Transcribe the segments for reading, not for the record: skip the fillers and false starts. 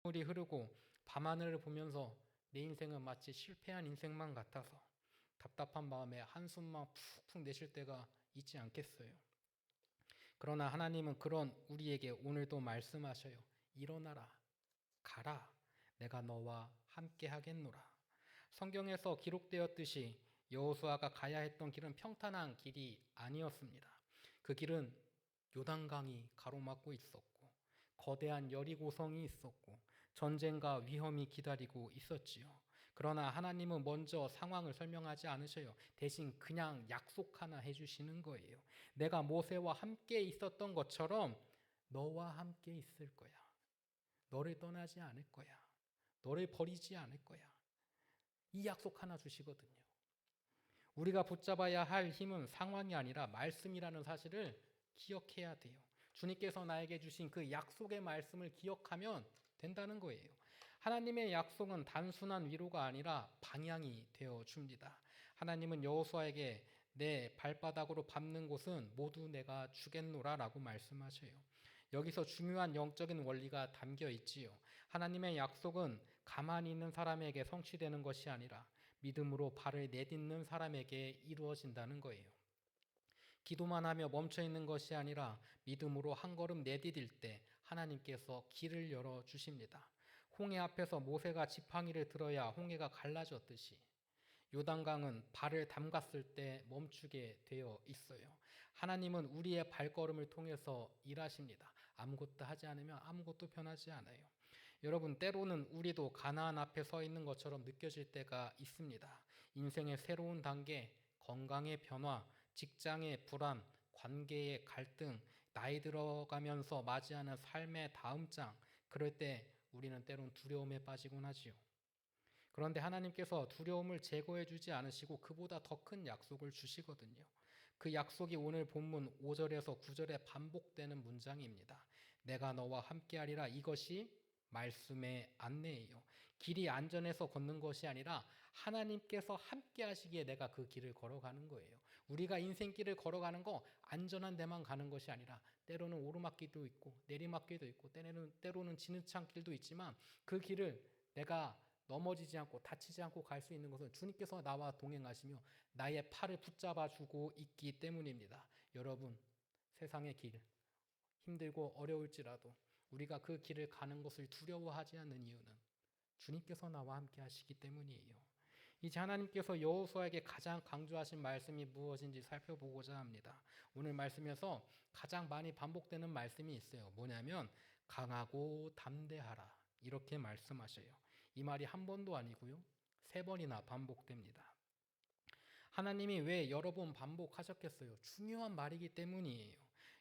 물이 흐르고 밤하늘을 보면서 내 인생은 마치 실패한 인생만 같아서 답답한 마음에 한숨만 푹푹 내쉴 때가 있지 않겠어요. 그러나 하나님은 그런 우리에게 오늘도 말씀하셔요. 일어나라, 가라, 내가 너와 함께 하겠노라. 성경에서 기록되었듯이 여호수아가 가야 했던 길은 평탄한 길이 아니었습니다. 그 길은 요단강이 가로막고 있었고 거대한 여리고성이 있었고 전쟁과 위험이 기다리고 있었지요. 그러나 하나님은 먼저 상황을 설명하지 않으셔요. 대신 그냥 약속 하나 해주시는 거예요. 내가 모세와 함께 있었던 것처럼 너와 함께 있을 거야. 너를 떠나지 않을 거야. 너를 버리지 않을 거야. 이 약속 하나 주시거든요. 우리가 붙잡아야 할 힘은 상황이 아니라 말씀이라는 사실을 기억해야 돼요. 주님께서 나에게 주신 그 약속의 말씀을 기억하면 된다는 거예요. 하나님의 약속은 단순한 위로가 아니라 방향이 되어 줍니다. 하나님은 여호수아에게 내 발바닥으로 밟는 곳은 모두 내가 주겠노라라고 말씀하셔요. 여기서 중요한 영적인 원리가 담겨 있지요. 하나님의 약속은 가만히 있는 사람에게 성취되는 것이 아니라 믿음으로 발을 내딛는 사람에게 이루어진다는 거예요. 기도만 하며 멈춰 있는 것이 아니라 믿음으로 한 걸음 내디딜 때 하나님께서 길을 열어 주십니다. 홍해 앞에서 모세가 지팡이를 들어야 홍해가 갈라졌듯이 요단강은 발을 담갔을 때 멈추게 되어 있어요. 하나님은 우리의 발걸음을 통해서 일하십니다. 아무것도 하지 않으면 아무것도 변하지 않아요. 여러분, 때로는 우리도 가나안 앞에 서 있는 것처럼 느껴질 때가 있습니다. 인생의 새로운 단계, 건강의 변화, 직장의 불안, 관계의 갈등, 나이 들어가면서 맞이하는 삶의 다음 장, 그럴 때 우리는 때론 두려움에 빠지곤 하지요. 그런데 하나님께서 두려움을 제거해 주지 않으시고 그보다 더 큰 약속을 주시거든요. 그 약속이 오늘 본문 5절에서 9절에 반복되는 문장입니다. 내가 너와 함께하리라. 이것이 말씀의 안내예요. 길이 안전해서 걷는 것이 아니라 하나님께서 함께 하시기에 내가 그 길을 걸어가는 거예요. 우리가 인생길을 걸어가는 거 안전한 데만 가는 것이 아니라 때로는 오르막길도 있고 내리막길도 있고 때로는 진흙찬 길도 있지만 그 길을 내가 넘어지지 않고 다치지 않고 갈 수 있는 것은 주님께서 나와 동행하시며 나의 팔을 붙잡아 주고 있기 때문입니다. 여러분, 세상의 길 힘들고 어려울지라도 우리가 그 길을 가는 것을 두려워하지 않는 이유는 주님께서 나와 함께 하시기 때문이에요. 이제 하나님께서 여호수아에게 가장 강조하신 말씀이 무엇인지 살펴보고자 합니다. 오늘 말씀에서 가장 많이 반복되는 말씀이 있어요. 뭐냐면 강하고 담대하라. 이렇게 말씀하셔요. 이 말이 한 번도 아니고요. 3번이나 반복됩니다. 하나님이 왜 여러 번 반복하셨겠어요? 중요한 말이기 때문이에요.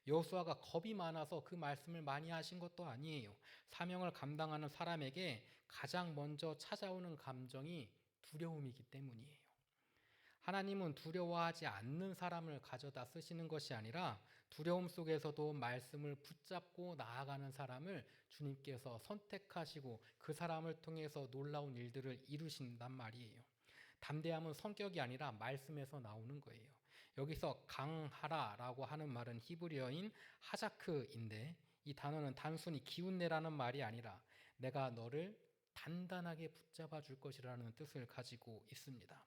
여호수아가 겁이 많아서 그 말씀을 많이 하신 것도 아니에요. 사명을 감당하는 사람에게 가장 먼저 찾아오는 감정이 두려움이기 때문이에요. 하나님은 두려워하지 않는 사람을 가져다 쓰시는 것이 아니라 두려움 속에서도 말씀을 붙잡고 나아가는 사람을 주님께서 선택하시고 그 사람을 통해서 놀라운 일들을 이루신단 말이에요. 담대함은 성격이 아니라 말씀에서 나오는 거예요. 여기서 강하라라고 하는 말은 히브리어인 하자크인데 이 단어는 단순히 기운내라는 말이 아니라 내가 너를 단단하게 붙잡아 줄 것이라는 뜻을 가지고 있습니다.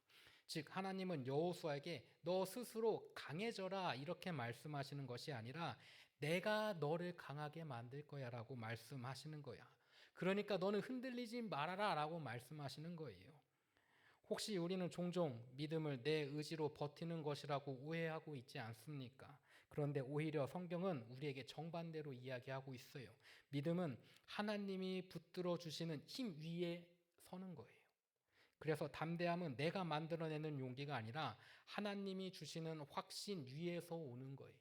즉 하나님은 여호수아에게 너 스스로 강해져라 이렇게 말씀하시는 것이 아니라 내가 너를 강하게 만들 거야라고 말씀하시는 거야. 그러니까 너는 흔들리지 말아라라고 말씀하시는 거예요. 혹시 우리는 종종 믿음을 내 의지로 버티는 것이라고 오해하고 있지 않습니까? 그런데 오히려 성경은 우리에게 정반대로 이야기하고 있어요. 믿음은 하나님이 붙들어 주시는 힘 위에 서는 거예요. 그래서 담대함은 내가 만들어내는 용기가 아니라 하나님이 주시는 확신 위에서 오는 거예요.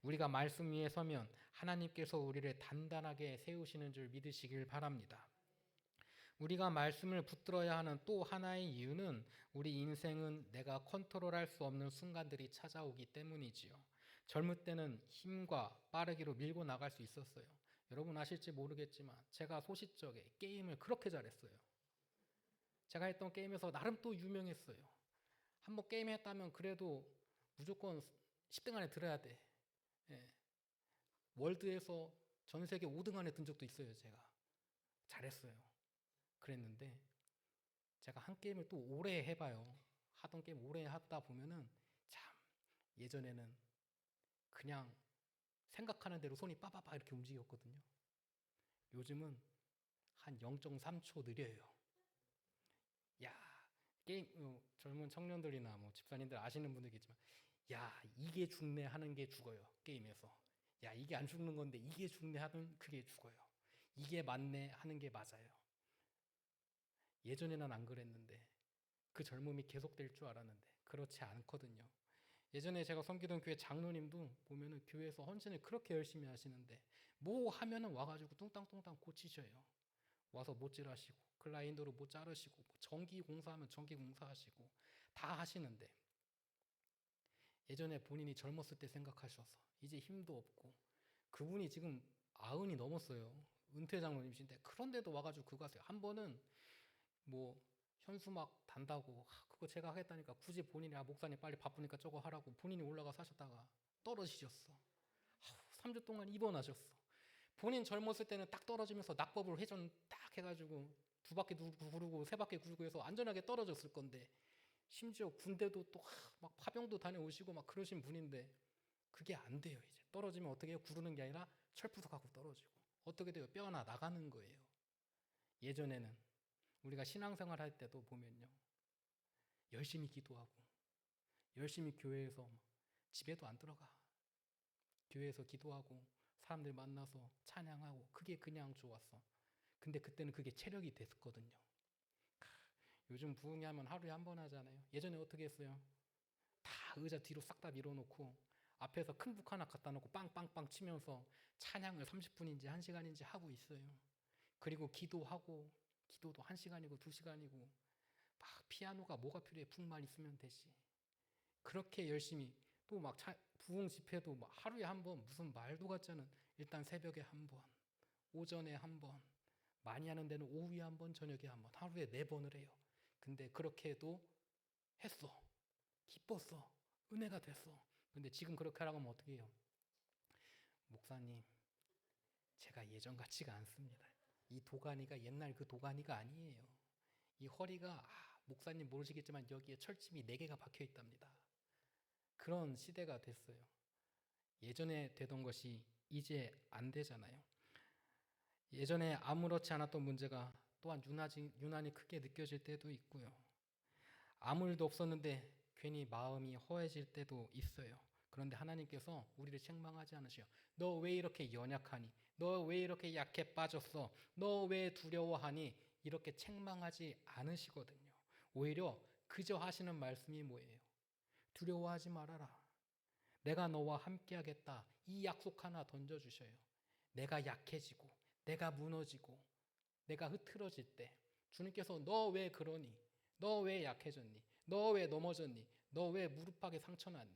우리가 말씀 위에 서면 하나님께서 우리를 단단하게 세우시는 줄 믿으시길 바랍니다. 우리가 말씀을 붙들어야 하는 또 하나의 이유는 우리 인생은 내가 컨트롤할 수 없는 순간들이 찾아오기 때문이지요. 젊을 때는 힘과 빠르기로 밀고 나갈 수 있었어요. 여러분 아실지 모르겠지만 제가 소싯적에 게임을 그렇게 잘했어요. 제가 했던 게임에서 나름 또 유명했어요. 한번 게임했다면 그래도 무조건 10등 안에 들어야 돼. 예. 월드에서 전 세계 5등 안에 든 적도 있어요, 제가. 잘했어요. 그랬는데 제가 한 게임을 또 오래 해봐요. 하던 게임 오래 하다 보면은 참 예전에는 그냥 생각하는 대로 손이 빠바바 이렇게 움직였거든요. 요즘은 한 0.3초 느려요. 야, 게임 젊은 청년들이나 뭐 집사님들 아시는 분들이겠지만, 야 이게 죽네 하는 게 죽어요 게임에서. 야 이게 안 죽는 건데 이게 죽네 하는 그게 죽어요. 이게 맞네 하는 게 맞아요. 예전에는 안 그랬는데 그 젊음이 계속될 줄 알았는데 그렇지 않거든요. 예전에 제가 섬기던 교회 장로님도 보면은 교회에서 헌신을 그렇게 열심히 하시는데 뭐 하면은 와가지고 뚱땅뚱땅 고치셔요. 와서 못질하시고 클라이언트로 못 자르시고 뭐 전기 공사하면 전기 공사하시고 다 하시는데 예전에 본인이 젊었을 때 생각하셔서 이제 힘도 없고 그분이 지금 90이 넘었어요. 은퇴 장로님이신데 그런데도 와가지고 그거 하세요. 한 번은 뭐 현수막 단다고 그거 제가 하겠다니까 굳이 본인이 목사님 빨리 바쁘니까 저거 하라고 본인이 올라가서 하셨다가 떨어지셨어. 3주 동안 입원하셨어. 본인 젊었을 때는 딱 떨어지면서 낙법을 회전 딱 해가지고 2바퀴 구르고 3바퀴 구르고 해서 안전하게 떨어졌을 건데 심지어 군대도 또 막 파병도 다녀오시고 막 그러신 분인데 그게 안 돼요. 이제 떨어지면 어떻게 해요? 구르는 게 아니라 철푸석하고 떨어지고 어떻게 돼요? 뼈 하나 나가는 거예요. 예전에는 우리가 신앙생활 할 때도 보면요 열심히 기도하고 열심히 교회에서 집에도 안 들어가 교회에서 기도하고 사람들 만나서 찬양하고 그게 그냥 좋았어. 근데 그때는 그게 체력이 됐었거든요. 요즘 부흥회하면 하루에 한 번 하잖아요. 예전에 어떻게 했어요? 다 의자 뒤로 싹 다 밀어놓고 앞에서 큰 북 하나 갖다 놓고 빵빵빵 치면서 찬양을 30분인지 1시간인지 하고 있어요. 그리고 기도하고 기도도 1시간이고 2시간이고 막 피아노가 뭐가 필요해 북만 있으면 되지. 그렇게 열심히 또 막 부흥 집회도 막 하루에 한 번 무슨 말도 같지 않은 일단 새벽에 한 번, 오전에 한 번, 많이 하는 데는 오후에 한 번, 저녁에 한 번, 하루에 4번을 해요. 근데 그렇게 해도 했어. 기뻤어. 은혜가 됐어. 근데 지금 그렇게 하라고 하면 어떻게 해요? 목사님, 제가 예전 같지가 않습니다. 이 도가니가 옛날 그 도가니가 아니에요. 이 허리가 목사님 모르시겠지만 여기에 철심이 4개가 박혀 있답니다. 그런 시대가 됐어요. 예전에 되던 것이 이제 안 되잖아요. 예전에 아무렇지 않았던 문제가 또한 유난히 크게 느껴질 때도 있고요. 아무 일도 없었는데 괜히 마음이 허해질 때도 있어요. 그런데 하나님께서 우리를 책망하지 않으셔. 너 왜 이렇게 연약하니? 너 왜 이렇게 약해 빠졌어? 너 왜 두려워하니? 이렇게 책망하지 않으시거든요. 오히려 그저 하시는 말씀이 뭐예요? 두려워하지 말아라. 내가 너와 함께 하겠다. 이 약속 하나 던져주셔요. 내가 약해지고 내가 무너지고 내가 흐트러질 때 주님께서 너 왜 그러니? 너 왜 약해졌니? 너 왜 넘어졌니? 너 왜 무릎팍에 상처 났니?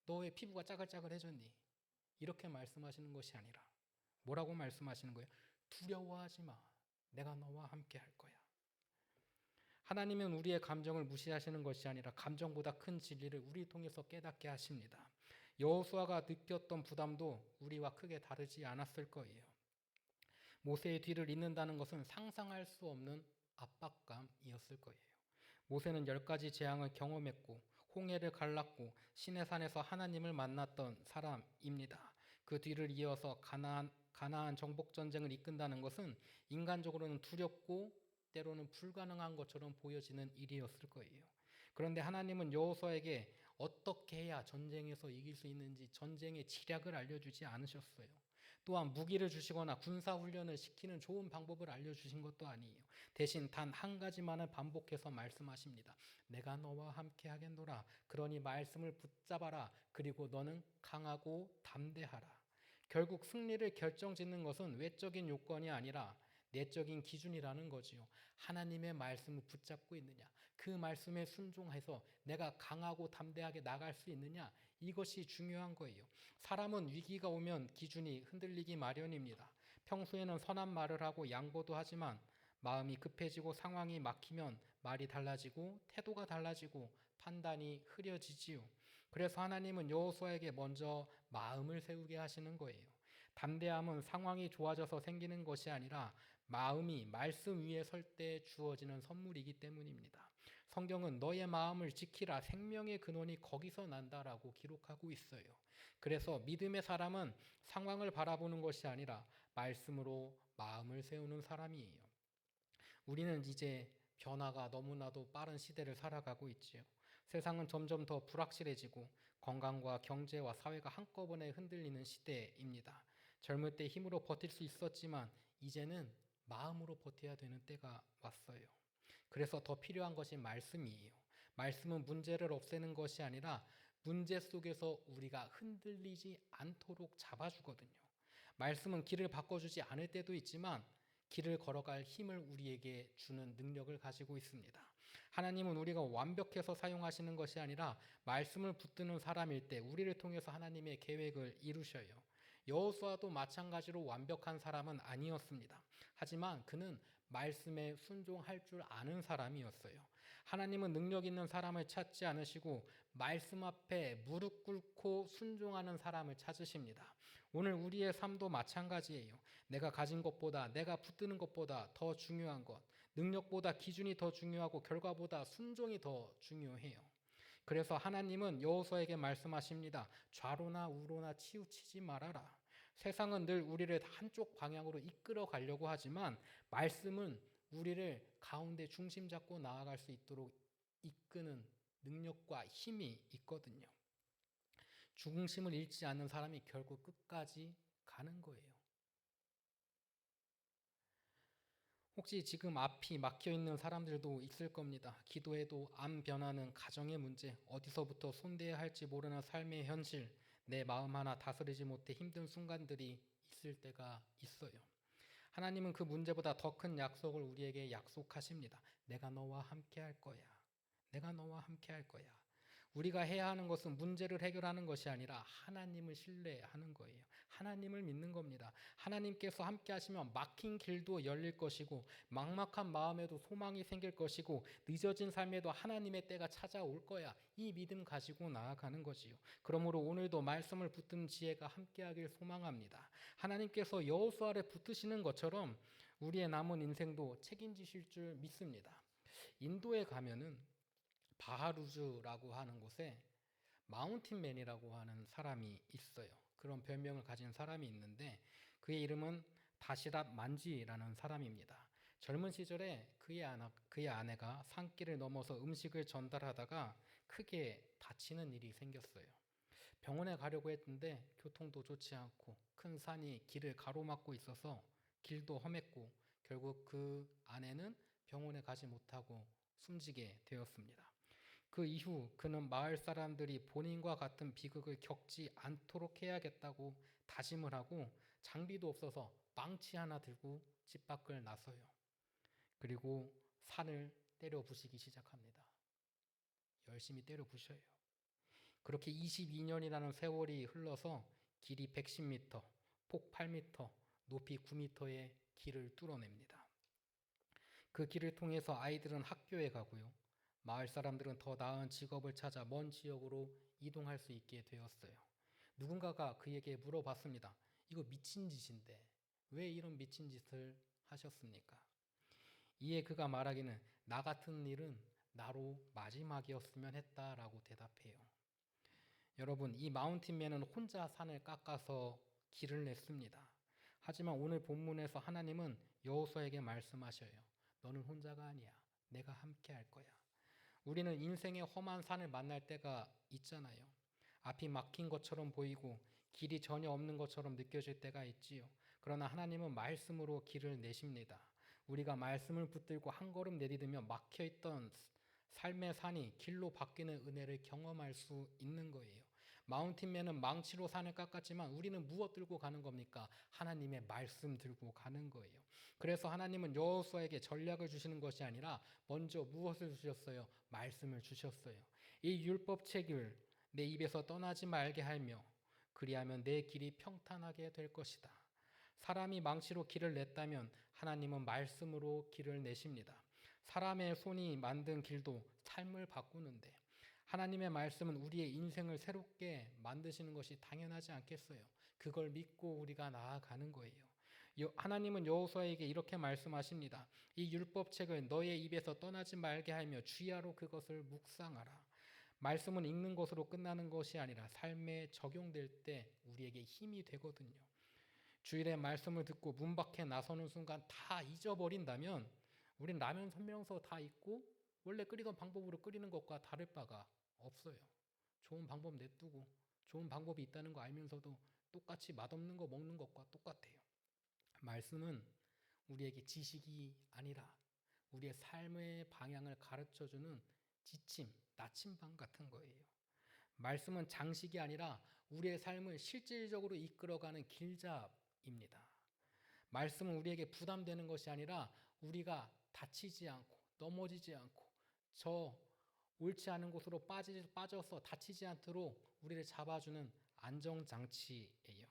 너 왜 피부가 짜글짜글해졌니? 이렇게 말씀하시는 것이 아니라 뭐라고 말씀하시는 거예요? 두려워하지 마. 내가 너와 함께 할 거야. 하나님은 우리의 감정을 무시하시는 것이 아니라 감정보다 큰 진리를 우리 통해서 깨닫게 하십니다. 여호수아가 느꼈던 부담도 우리와 크게 다르지 않았을 거예요. 모세의 뒤를 잇는다는 것은 상상할 수 없는 압박감이었을 거예요. 모세는 10가지 재앙을 경험했고 홍해를 갈랐고 시내산에서 하나님을 만났던 사람입니다. 그 뒤를 이어서 가나안 정복 전쟁을 이끈다는 것은 인간적으로는 두렵고 때로는 불가능한 것처럼 보여지는 일이었을 거예요. 그런데 하나님은 여호수아에게 어떻게 해야 전쟁에서 이길 수 있는지 전쟁의 지략을 알려주지 않으셨어요. 또한 무기를 주시거나 군사훈련을 시키는 좋은 방법을 알려주신 것도 아니에요. 대신 단 한 가지만을 반복해서 말씀하십니다. 내가 너와 함께 하겠노라. 그러니 말씀을 붙잡아라. 그리고 너는 강하고 담대하라. 결국 승리를 결정짓는 것은 외적인 요건이 아니라 내적인 기준이라는 거지요. 하나님의 말씀을 붙잡고 있느냐, 그 말씀에 순종해서 내가 강하고 담대하게 나갈 수 있느냐, 이것이 중요한 거예요. 사람은 위기가 오면 기준이 흔들리기 마련입니다. 평소에는 선한 말을 하고 양보도 하지만 마음이 급해지고 상황이 막히면 말이 달라지고 태도가 달라지고 판단이 흐려지지요. 그래서 하나님은 여호수아에게 먼저 마음을 세우게 하시는 거예요. 담대함은 상황이 좋아져서 생기는 것이 아니라 마음이 말씀 위에 설 때 주어지는 선물이기 때문입니다. 성경은 너의 마음을 지키라, 생명의 근원이 거기서 난다라고 기록하고 있어요. 그래서 믿음의 사람은 상황을 바라보는 것이 아니라 말씀으로 마음을 세우는 사람이에요. 우리는 이제 변화가 너무나도 빠른 시대를 살아가고 있지요. 세상은 점점 더 불확실해지고 건강과 경제와 사회가 한꺼번에 흔들리는 시대입니다. 젊을 때 힘으로 버틸 수 있었지만 이제는 마음으로 버텨야 되는 때가 왔어요. 그래서 더 필요한 것이 말씀이에요. 말씀은 문제를 없애는 것이 아니라 문제 속에서 우리가 흔들리지 않도록 잡아주거든요. 말씀은 길을 바꿔주지 않을 때도 있지만 길을 걸어갈 힘을 우리에게 주는 능력을 가지고 있습니다. 하나님은 우리가 완벽해서 사용하시는 것이 아니라 말씀을 붙드는 사람일 때 우리를 통해서 하나님의 계획을 이루셔요. 여호수아도 마찬가지로 완벽한 사람은 아니었습니다. 하지만 그는 말씀에 순종할 줄 아는 사람이었어요. 하나님은 능력 있는 사람을 찾지 않으시고 말씀 앞에 무릎 꿇고 순종하는 사람을 찾으십니다. 오늘 우리의 삶도 마찬가지예요. 내가 가진 것보다, 내가 붙드는 것보다 더 중요한 것, 능력보다 기준이 더 중요하고 결과보다 순종이 더 중요해요. 그래서 하나님은 여호수아에게 말씀하십니다. 좌로나 우로나 치우치지 말아라. 세상은 늘 우리를 한쪽 방향으로 이끌어 가려고 하지만 말씀은 우리를 가운데 중심 잡고 나아갈 수 있도록 이끄는 능력과 힘이 있거든요. 중심을 잃지 않는 사람이 결국 끝까지 가는 거예요. 혹시 지금 앞이 막혀 있는 사람들도 있을 겁니다. 기도해도 안 변하는 가정의 문제, 어디서부터 손대야 할지 모르는 삶의 현실, 내 마음 하나 다스리지 못해 힘든 순간들이 있을 때가 있어요. 하나님은 그 문제보다 더 큰 약속을 우리에게 약속하십니다. 내가 너와 함께 할 거야. 내가 너와 함께 할 거야. 우리가 해야 하는 것은 문제를 해결하는 것이 아니라 하나님을 신뢰하는 거예요. 하나님을 믿는 겁니다. 하나님께서 함께 하시면 막힌 길도 열릴 것이고 막막한 마음에도 소망이 생길 것이고 늦어진 삶에도 하나님의 때가 찾아올 거야. 이 믿음 가지고 나아가는 거지요. 그러므로 오늘도 말씀을 붙드는 지혜가 함께하길 소망합니다. 하나님께서 여호수아를 붙드시는 것처럼 우리의 남은 인생도 책임지실 줄 믿습니다. 인도에 가면은 바하루즈라고 하는 곳에 마운틴맨이라고 하는 사람이 있어요. 그런 별명을 가진 사람이 있는데 그의 이름은 다시랏 만지라는 사람입니다. 젊은 시절에 그의 아내가 산길을 넘어서 음식을 전달하다가 크게 다치는 일이 생겼어요. 병원에 가려고 했는데 교통도 좋지 않고 큰 산이 길을 가로막고 있어서 길도 험했고 결국 그 아내는 병원에 가지 못하고 숨지게 되었습니다. 그 이후 그는 마을 사람들이 본인과 같은 비극을 겪지 않도록 해야겠다고 다짐을 하고 장비도 없어서 망치 하나 들고 집 밖을 나서요. 그리고 산을 때려 부시기 시작합니다. 열심히 때려 부셔요. 그렇게 22년이라는 세월이 흘러서 길이 110m, 폭 8m, 높이 9m의 길을 뚫어냅니다. 그 길을 통해서 아이들은 학교에 가고요. 마을 사람들은 더 나은 직업을 찾아 먼 지역으로 이동할 수 있게 되었어요. 누군가가 그에게 물어봤습니다. 이거 미친 짓인데 왜 이런 미친 짓을 하셨습니까? 이에 그가 말하기는 나 같은 일은 나로 마지막이었으면 했다라고 대답해요. 여러분, 이 마운틴맨은 혼자 산을 깎아서 길을 냈습니다. 하지만 오늘 본문에서 하나님은 여호수아에게 말씀하셔요. 너는 혼자가 아니야. 내가 함께 할 거야. 우리는 인생의 험한 산을 만날 때가 있잖아요. 앞이 막힌 것처럼 보이고 길이 전혀 없는 것처럼 느껴질 때가 있지요. 그러나 하나님은 말씀으로 길을 내십니다. 우리가 말씀을 붙들고 한 걸음 내디디면 막혀있던 삶의 산이 길로 바뀌는 은혜를 경험할 수 있는 거예요. 마운틴맨은 망치로 산을 깎았지만 우리는 무엇 들고 가는 겁니까? 하나님의 말씀 들고 가는 거예요. 그래서 하나님은 여호수아에게 전략을 주시는 것이 아니라 먼저 무엇을 주셨어요? 말씀을 주셨어요. 이 율법책을 내 입에서 떠나지 말게 하며 그리하면 내 길이 평탄하게 될 것이다. 사람이 망치로 길을 냈다면 하나님은 말씀으로 길을 내십니다. 사람의 손이 만든 길도 삶을 바꾸는데 하나님의 말씀은 우리의 인생을 새롭게 만드시는 것이 당연하지 않겠어요? 그걸 믿고 우리가 나아가는 거예요. 하나님은 여호수아에게 이렇게 말씀하십니다. 이 율법책을 너의 입에서 떠나지 말게 하며 주야로 그것을 묵상하라. 말씀은 읽는 것으로 끝나는 것이 아니라 삶에 적용될 때 우리에게 힘이 되거든요. 주일에 말씀을 듣고 문 밖에 나서는 순간 다 잊어버린다면 우린 라면 설명서 다 읽고 원래 끓이던 방법으로 끓이는 것과 다를 바가 없어요. 좋은 방법 냅두고 좋은 방법이 있다는 거 알면서도 똑같이 맛없는 거 먹는 것과 똑같아요. 말씀은 우리에게 지식이 아니라 우리의 삶의 방향을 가르쳐주는 지침, 나침반 같은 거예요. 말씀은 장식이 아니라 우리의 삶을 실질적으로 이끌어가는 길잡이입니다. 말씀은 우리에게 부담되는 것이 아니라 우리가 다치지 않고 넘어지지 않고 저 옳지 않은 곳으로 빠져서 다치지 않도록 우리를 잡아주는 안정장치예요.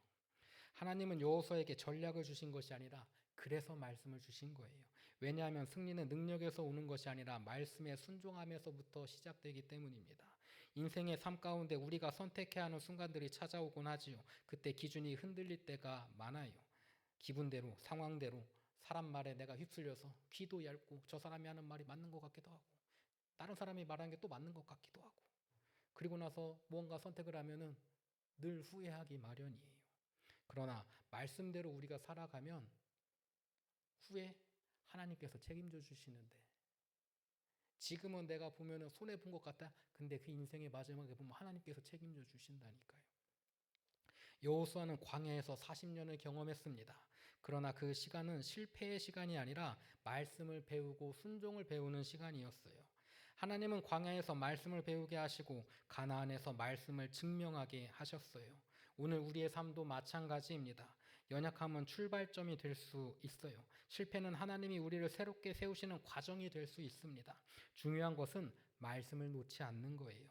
하나님은 여호수아에게 전략을 주신 것이 아니라 그래서 말씀을 주신 거예요. 왜냐하면 승리는 능력에서 오는 것이 아니라 말씀에 순종함에서부터 시작되기 때문입니다. 인생의 삶 가운데 우리가 선택해야 하는 순간들이 찾아오곤 하지요. 그때 기준이 흔들릴 때가 많아요. 기분대로, 상황대로, 사람 말에 내가 휩쓸려서 귀도 얇고 저 사람이 하는 말이 맞는 것 같기도 하고 다른 사람이 말하는 게 또 맞는 것 같기도 하고 그리고 나서 무언가 선택을 하면은 늘 후회하기 마련이에요. 그러나 말씀대로 우리가 살아가면 후에 하나님께서 책임져 주시는데 지금은 내가 보면은 손해 본 것 같다. 근데 그 인생의 마지막에 보면 하나님께서 책임져 주신다니까요. 여호수아는 광야에서 40년을 경험했습니다. 그러나 그 시간은 실패의 시간이 아니라 말씀을 배우고 순종을 배우는 시간이었어요. 하나님은 광야에서 말씀을 배우게 하시고 가나안에서 말씀을 증명하게 하셨어요. 오늘 우리의 삶도 마찬가지입니다. 연약함은 출발점이 될 수 있어요. 실패는 하나님이 우리를 새롭게 세우시는 과정이 될 수 있습니다. 중요한 것은 말씀을 놓지 않는 거예요.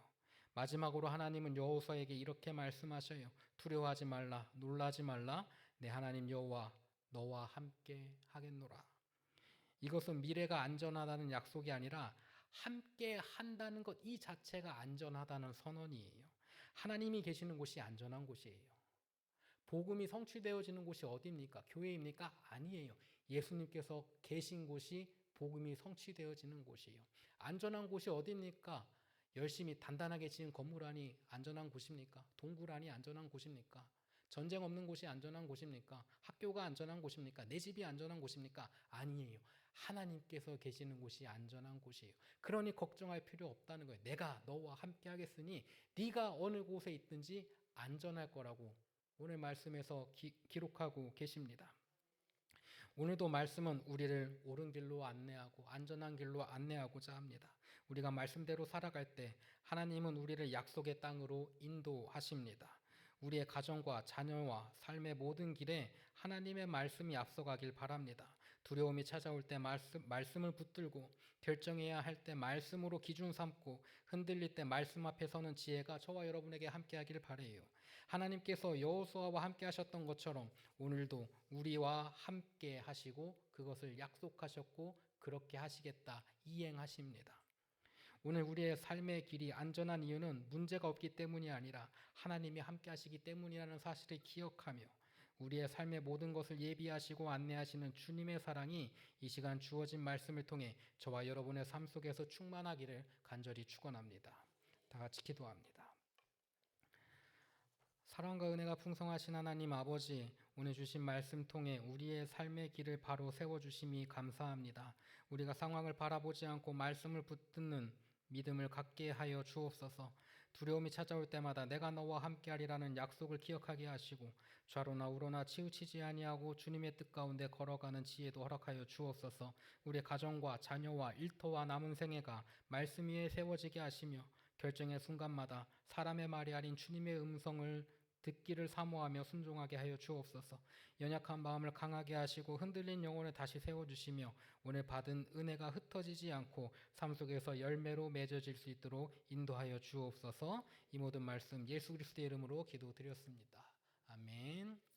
마지막으로 하나님은 여호수아에게 이렇게 말씀하셔요. 두려워하지 말라, 놀라지 말라. 내 하나님 여호와 너와 함께 하겠노라. 이것은 미래가 안전하다는 약속이 아니라 함께 한다는 것 이 자체가 안전하다는 선언이에요. 하나님이 계시는 곳이 안전한 곳이에요. 복음이 성취되어지는 곳이 어디입니까? 교회입니까? 아니에요. 예수님께서 계신 곳이 복음이 성취되어지는 곳이에요. 안전한 곳이 어디입니까? 열심히 단단하게 지은 건물 안이 안전한 곳입니까? 동굴 안이 안전한 곳입니까? 전쟁 없는 곳이 안전한 곳입니까? 학교가 안전한 곳입니까? 내 집이 안전한 곳입니까? 아니에요. 하나님께서 계시는 곳이 안전한 곳이에요. 그러니 걱정할 필요 없다는 거예요. 내가 너와 함께 하겠으니 네가 어느 곳에 있든지 안전할 거라고 오늘 말씀에서 기록하고 계십니다. 오늘도 말씀은 우리를 옳은 길로 안내하고 안전한 길로 안내하고자 합니다. 우리가 말씀대로 살아갈 때 하나님은 우리를 약속의 땅으로 인도하십니다. 우리의 가정과 자녀와 삶의 모든 길에 하나님의 말씀이 앞서가길 바랍니다. 두려움이 찾아올 때 말씀을 붙들고 결정해야 할 때 말씀으로 기준 삼고 흔들릴 때 말씀 앞에 서는 지혜가 저와 여러분에게 함께하길 바라요. 하나님께서 여호수아와 함께 하셨던 것처럼 오늘도 우리와 함께 하시고 그것을 약속하셨고 그렇게 하시겠다 이행하십니다. 오늘 우리의 삶의 길이 안전한 이유는 문제가 없기 때문이 아니라 하나님이 함께 하시기 때문이라는 사실을 기억하며 우리의 삶의 모든 것을 예비하시고 안내하시는 주님의 사랑이 이 시간 주어진 말씀을 통해 저와 여러분의 삶 속에서 충만하기를 간절히 축원합니다. 다 같이 기도합니다. 사랑과 은혜가 풍성하신 하나님 아버지, 오늘 주신 말씀 통해 우리의 삶의 길을 바로 세워주심이 감사합니다. 우리가 상황을 바라보지 않고 말씀을 붙드는 믿음을 갖게 하여 주옵소서. 두려움이 찾아올 때마다 내가 너와 함께하리라는 약속을 기억하게 하시고 좌로나 우로나 치우치지 아니하고 주님의 뜻 가운데 걸어가는 지혜도 허락하여 주옵소서. 우리의 가정과 자녀와 일터와 남은 생애가 말씀 위에 세워지게 하시며 결정의 순간마다 사람의 말이 아닌 주님의 음성을 듣기를 사모하며 순종하게 하여 주옵소서. 연약한 마음을 강하게 하시고 흔들린 영혼을 다시 세워주시며 오늘 받은 은혜가 흩어지지 않고 삶 속에서 열매로 맺어질 수 있도록 인도하여 주옵소서. 이 모든 말씀 예수 그리스도의 이름으로 기도드렸습니다. 아멘.